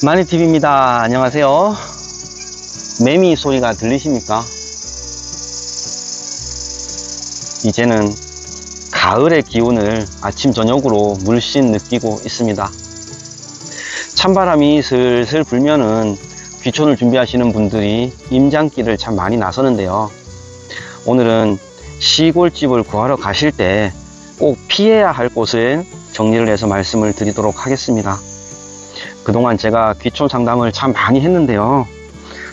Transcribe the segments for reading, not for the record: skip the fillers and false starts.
마니TV입니다. 안녕하세요. 매미 소리가 들리십니까? 이제는 가을의 기운을 아침 저녁으로 물씬 느끼고 있습니다. 찬바람이 슬슬 불면은 귀촌을 준비하시는 분들이 임장길을 참 많이 나서는데요. 오늘은 시골집을 구하러 가실 때 꼭 피해야 할 곳을 정리를 해서 말씀을 드리도록 하겠습니다. 그동안 제가 귀촌 상담을 참 많이 했는데요.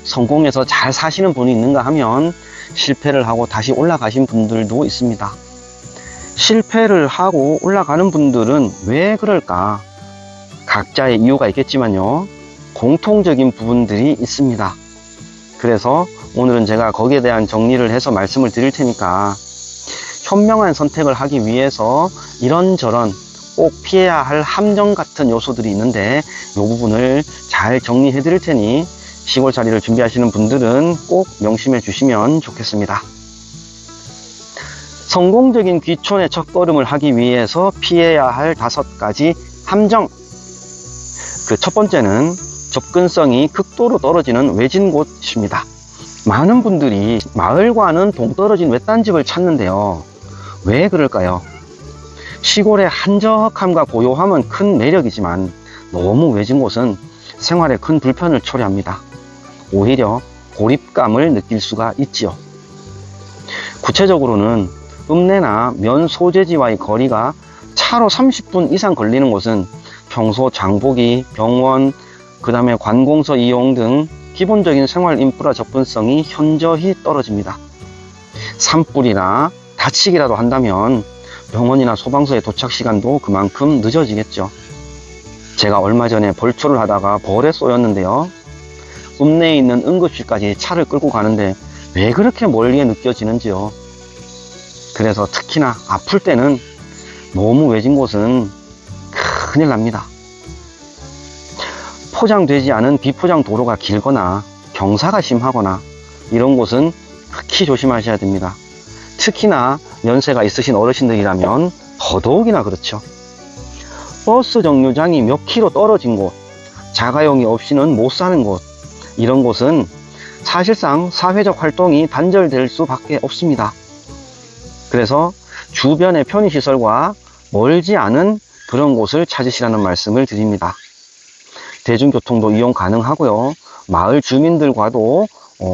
성공해서 잘 사시는 분이 있는가 하면 실패를 하고 다시 올라가신 분들도 있습니다. 실패를 하고 올라가는 분들은 왜 그럴까? 각자의 이유가 있겠지만요. 공통적인 부분들이 있습니다. 그래서 오늘은 제가 거기에 대한 정리를 해서 말씀을 드릴 테니까 현명한 선택을 하기 위해서 이런저런 꼭 피해야 할 함정 같은 요소들이 있는데 이 부분을 잘 정리해 드릴 테니 시골살이를 준비하시는 분들은 꼭 명심해 주시면 좋겠습니다. 성공적인 귀촌의 첫걸음을 하기 위해서 피해야 할 5가지 함정. 그 첫 번째는 접근성이 극도로 떨어지는 외진 곳입니다. 많은 분들이 마을과는 동떨어진 외딴집을 찾는데요. 왜 그럴까요? 시골의 한적함과 고요함은 큰 매력이지만 너무 외진 곳은 생활에 큰 불편을 초래합니다. 오히려 고립감을 느낄 수가 있지요. 구체적으로는 읍내나 면 소재지와의 거리가 차로 30분 이상 걸리는 곳은 평소 장보기, 병원, 그 다음에 관공서 이용 등 기본적인 생활 인프라 접근성이 현저히 떨어집니다. 산불이나 다치기라도 한다면 병원이나 소방서의 도착 시간도 그만큼 늦어지겠죠. 제가 얼마 전에 벌초를 하다가 벌에 쏘였는데요. 읍내에 있는 응급실까지 차를 끌고 가는데 왜 그렇게 멀리에 느껴지는지요. 그래서 특히나 아플 때는 너무 외진 곳은 큰일 납니다. 포장되지 않은 비포장 도로가 길거나 경사가 심하거나 이런 곳은 특히 조심하셔야 됩니다. 특히나 연세가 있으신 어르신들이라면 더더욱이나 그렇죠. 버스 정류장이 몇 킬로 떨어진 곳, 자가용이 없이는 못 사는 곳, 이런 곳은 사실상 사회적 활동이 단절될 수밖에 없습니다. 그래서 주변의 편의시설과 멀지 않은 그런 곳을 찾으시라는 말씀을 드립니다. 대중교통도 이용 가능하고요. 마을 주민들과도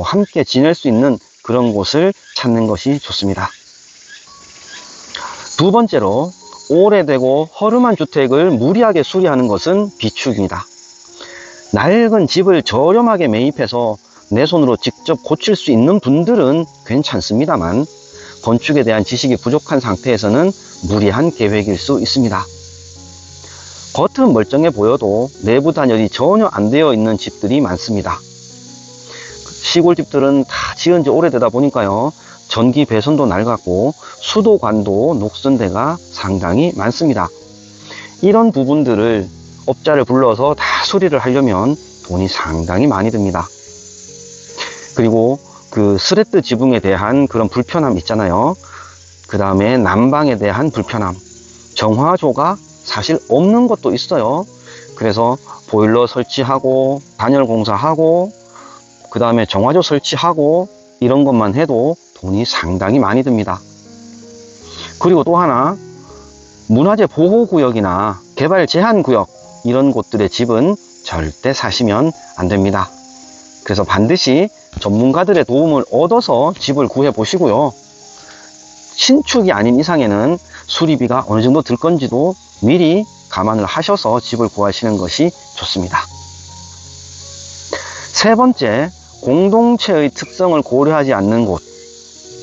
함께 지낼 수 있는 그런 곳을 찾는 것이 좋습니다. 두 번째로, 오래되고 허름한 주택을 무리하게 수리하는 것은 비축입니다. 낡은 집을 저렴하게 매입해서 내 손으로 직접 고칠 수 있는 분들은 괜찮습니다만 건축에 대한 지식이 부족한 상태에서는 무리한 계획일 수 있습니다. 겉은 멀쩡해 보여도 내부 단열이 전혀 안 되어 있는 집들이 많습니다. 시골집들은 다 지은 지 오래되다 보니까요. 전기 배선도 낡았고 수도관도 녹슨 데가 상당히 많습니다. 이런 부분들을 업자를 불러서 다 수리를 하려면 돈이 상당히 많이 듭니다. 그리고 그 스레트 지붕에 대한 그런 불편함 있잖아요. 그 다음에 난방에 대한 불편함, 정화조가 사실 없는 것도 있어요. 그래서 보일러 설치하고 단열 공사하고 그 다음에 정화조 설치하고 이런 것만 해도 돈이 상당히 많이 듭니다. 그리고 또 하나, 문화재 보호구역이나 개발 제한구역 이런 곳들의 집은 절대 사시면 안 됩니다. 그래서 반드시 전문가들의 도움을 얻어서 집을 구해 보시고요. 신축이 아닌 이상에는 수리비가 어느 정도 들 건지도 미리 감안을 하셔서 집을 구하시는 것이 좋습니다. 세 번째, 공동체의 특성을 고려하지 않는 곳.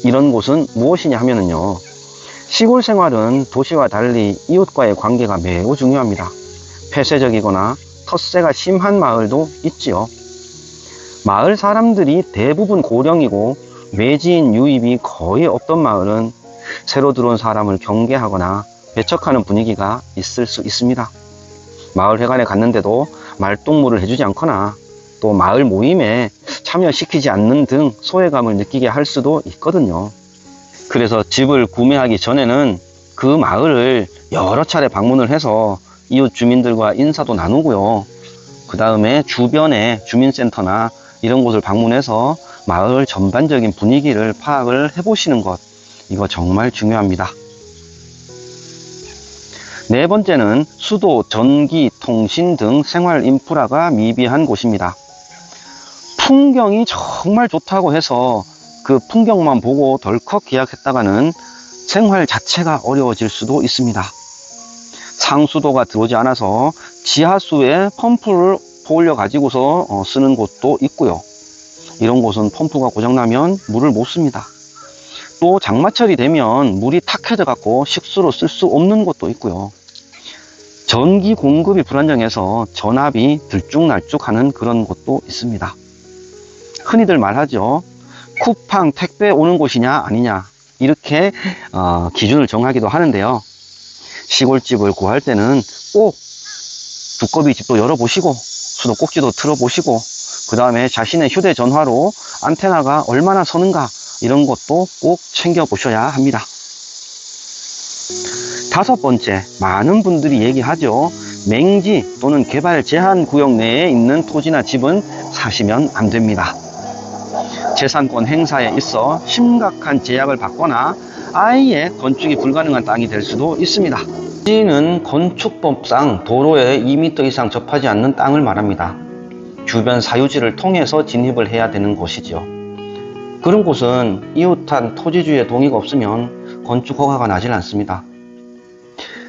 이런 곳은 무엇이냐 하면요. 시골 생활은 도시와 달리 이웃과의 관계가 매우 중요합니다. 폐쇄적이거나 텃세가 심한 마을도 있지요. 마을 사람들이 대부분 고령이고 외지인 유입이 거의 없던 마을은 새로 들어온 사람을 경계하거나 배척하는 분위기가 있을 수 있습니다. 마을회관에 갔는데도 말동무를 해주지 않거나 또 마을 모임에 참여시키지 않는 등 소외감을 느끼게 할 수도 있거든요. 그래서 집을 구매하기 전에는 그 마을을 여러 차례 방문을 해서 이웃 주민들과 인사도 나누고요. 그 다음에 주변의 주민센터나 이런 곳을 방문해서 마을 전반적인 분위기를 파악을 해보시는 것, 이거 정말 중요합니다. 네 번째는 수도, 전기, 통신 등 생활 인프라가 미비한 곳입니다. 풍경이 정말 좋다고 해서 그 풍경만 보고 덜컥 계약했다가는 생활 자체가 어려워질 수도 있습니다. 상수도가 들어오지 않아서 지하수에 펌프를 올려 가지고서 쓰는 곳도 있고요. 이런 곳은 펌프가 고장나면 물을 못 씁니다. 또 장마철이 되면 물이 탁해져 갖고 식수로 쓸 수 없는 곳도 있고요. 전기 공급이 불안정해서 전압이 들쭉날쭉하는 그런 곳도 있습니다. 흔히들 말하죠. 쿠팡 택배 오는 곳이냐 아니냐, 이렇게 기준을 정하기도 하는데요. 시골집을 구할 때는 꼭 두꺼비 집도 열어보시고 수도꼭지도 틀어보시고, 그 다음에 자신의 휴대전화로 안테나가 얼마나 서는가, 이런 것도 꼭 챙겨보셔야 합니다. 다섯 번째, 많은 분들이 얘기하죠. 맹지 또는 개발 제한 구역 내에 있는 토지나 집은 사시면 안 됩니다. 재산권 행사에 있어 심각한 제약을 받거나 아예 건축이 불가능한 땅이 될 수도 있습니다. 토지는 건축법상 도로에 2m 이상 접하지 않는 땅을 말합니다. 주변 사유지를 통해서 진입을 해야 되는 곳이죠. 그런 곳은 이웃한 토지주의 동의가 없으면 건축 허가가 나질 않습니다.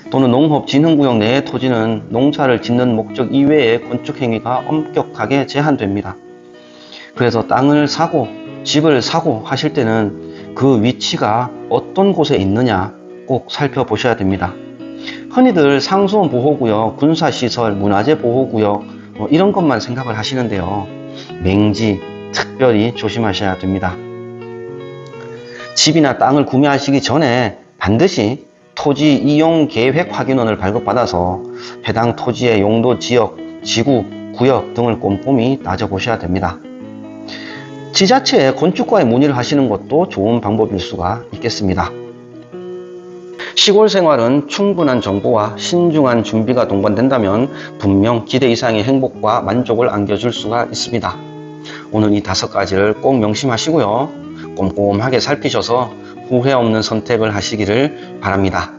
또는 농업진흥구역 내의 토지는 농사를 짓는 목적 이외의 건축 행위가 엄격하게 제한됩니다. 그래서 땅을 사고 집을 사고 하실 때는 그 위치가 어떤 곳에 있느냐 꼭 살펴보셔야 됩니다. 흔히들 상수원 보호구역, 군사시설, 문화재 보호구역 이런 것만 생각을 하시는데요. 맹지 특별히 조심하셔야 됩니다. 집이나 땅을 구매하시기 전에 반드시 토지 이용 계획 확인원을 발급받아서 해당 토지의 용도 지역, 지구, 구역 등을 꼼꼼히 따져보셔야 됩니다. 지자체에 건축과에 문의를 하시는 것도 좋은 방법일 수가 있겠습니다. 시골 생활은 충분한 정보와 신중한 준비가 동반된다면 분명 기대 이상의 행복과 만족을 안겨줄 수가 있습니다. 오늘 이 5가지를 꼭 명심하시고요. 꼼꼼하게 살피셔서 후회 없는 선택을 하시기를 바랍니다.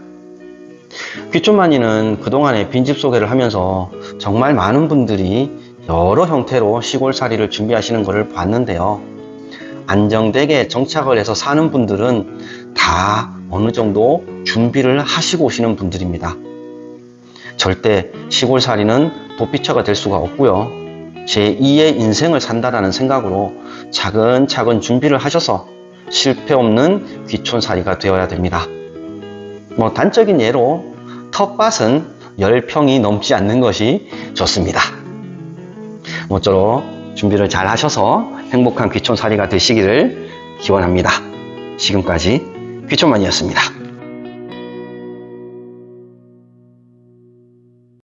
귀촌마니는 그동안의 빈집 소개를 하면서 정말 많은 분들이 여러 형태로 시골살이를 준비하시는 것을 봤는데요. 안정되게 정착을 해서 사는 분들은 다 어느 정도 준비를 하시고 오시는 분들입니다. 절대 시골살이는 도피처가 될 수가 없고요. 제2의 인생을 산다라는 생각으로 차근차근 준비를 하셔서 실패 없는 귀촌살이가 되어야 됩니다. 단적인 예로 텃밭은 10평이 넘지 않는 것이 좋습니다. 모쪼록 준비를 잘 하셔서 행복한 귀촌살이가 되시기를 기원합니다. 지금까지 귀촌만이었습니다.